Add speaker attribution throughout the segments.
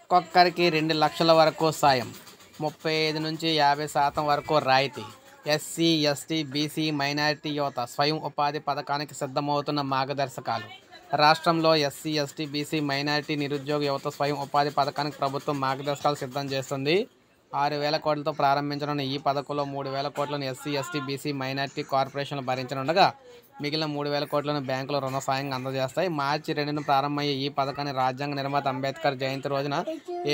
Speaker 1: ఒక్కొక్కరికి 2 లక్షల వరకు సాయం, 35 నుంచి 50% వరకు రాయితీ. ఎస్సీ, ఎస్టీ, బీసీ, మైనారిటీ యువత స్వయం ఉపాధి పథకానికి సిద్ధమవుతున్న మార్గదర్శకాలు. రాష్ట్రంలో ఎస్సీ, ఎస్టీ, బీసీ, మైనారిటీ నిరుద్యోగ యువత స్వయం ఉపాధి పథకానికి ప్రభుత్వం మార్గదర్శకాలు సిద్ధం చేస్తుంది. 6,000 కోట్లతో ప్రారంభించనున్న ఈ పథకంలో 3,000 కోట్లను ఎస్సీ, ఎస్టీ, బీసీ, మైనారిటీ కార్పొరేషన్లు భరించనుండగా మిగిలిన 3,000 కోట్లను బ్యాంకులు రుణ సాయంగా అందజేస్తాయి. మార్చి 2న ప్రారంభమయ్యే ఈ పథకాన్ని రాజ్యాంగ నిర్మాత అంబేద్కర్ జయంతి రోజున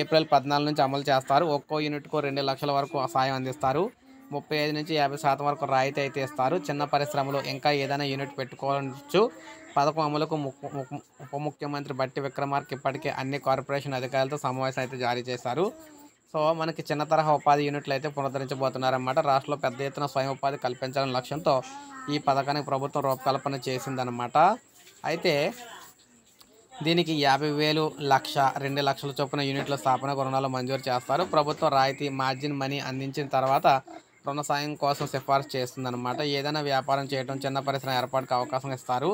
Speaker 1: ఏప్రిల్ 14 నుంచి అమలు చేస్తారు. ఒక్కో యూనిట్కు 2 లక్షల వరకు సాయం అందిస్తారు. 35 నుంచి 50% వరకు రాయితీ అయితే ఇస్తారు. చిన్న పరిశ్రమలు ఇంకా ఏదైనా యూనిట్ పెట్టుకోవచ్చు. పథకం అమలుకు ఉప ముఖ్యమంత్రి బట్టి విక్రమార్క ఇప్పటికే అన్ని కార్పొరేషన్ అధికారులతో సమావేశం అయితే జారీ చేశారు. సో మనకి చిన్న తరహా ఉపాధి యూనిట్లు అయితే పునరుద్ధరించబోతున్నారన్నమాట. రాష్ట్రంలో పెద్ద ఎత్తున స్వయం ఉపాధి కల్పించాలనే లక్ష్యంతో ఈ పథకానికి ప్రభుత్వం రూపకల్పన చేసిందనమాట. అయితే దీనికి 50,000, 1,00,000, 2 లక్షల చొప్పున యూనిట్ల స్థాపనకు రుణాలు మంజూరు చేస్తారు. ప్రభుత్వం రాయితీ మార్జిన్ మనీ అందించిన తర్వాత రుణ సాయం కోసం సిఫార్సు చేస్తుందన్నమాట. ఏదైనా వ్యాపారం చేయడం, చిన్న పరిశ్రమ ఏర్పాటుకు అవకాశం ఇస్తారు.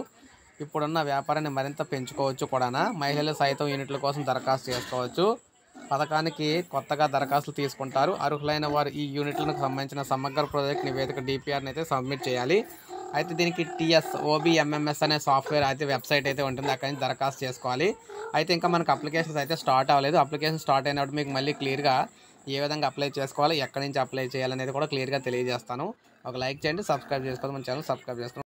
Speaker 1: ఇప్పుడున్న వ్యాపారాన్ని మరింత పెంచుకోవచ్చు కూడా. మహిళలు సైతం యూనిట్ల కోసం దరఖాస్తు చేసుకోవచ్చు. పథకానికి కొత్తగా దరఖాస్తులు తీసుకుంటారు. అర్హులైన వారు ఈ యూనిట్లకు సంబంధించిన సమగ్ర ప్రాజెక్ట్ నివేదిక DPRని అయితే సబ్మిట్ చేయాలి. అయితే దీనికి OBMMS అనే సాఫ్ట్వేర్ అయితే వెబ్సైట్ అయితే ఉంటుంది. అక్కడి నుంచి దరఖాస్తు చేసుకోవాలి. అయితే ఇంకా మనకు అప్లికేషన్స్ అయితే స్టార్ట్ అవ్వలేదు. అప్లికేషన్ స్టార్ట్ అయినప్పుడు మీకు మళ్ళీ క్లియర్గా ఏ విధంగా అప్లై చేసుకోవాలి, ఎక్కడి నుంచి అప్లై చేయాలనేది కూడా క్లియర్గా తెలియజేస్తాను. ఒక లైక్ చేయండి, సబ్స్క్రైబ్ చేసుకోవాలి, మన ఛానల్ సబ్స్క్రైబ్ చేసుకోండి.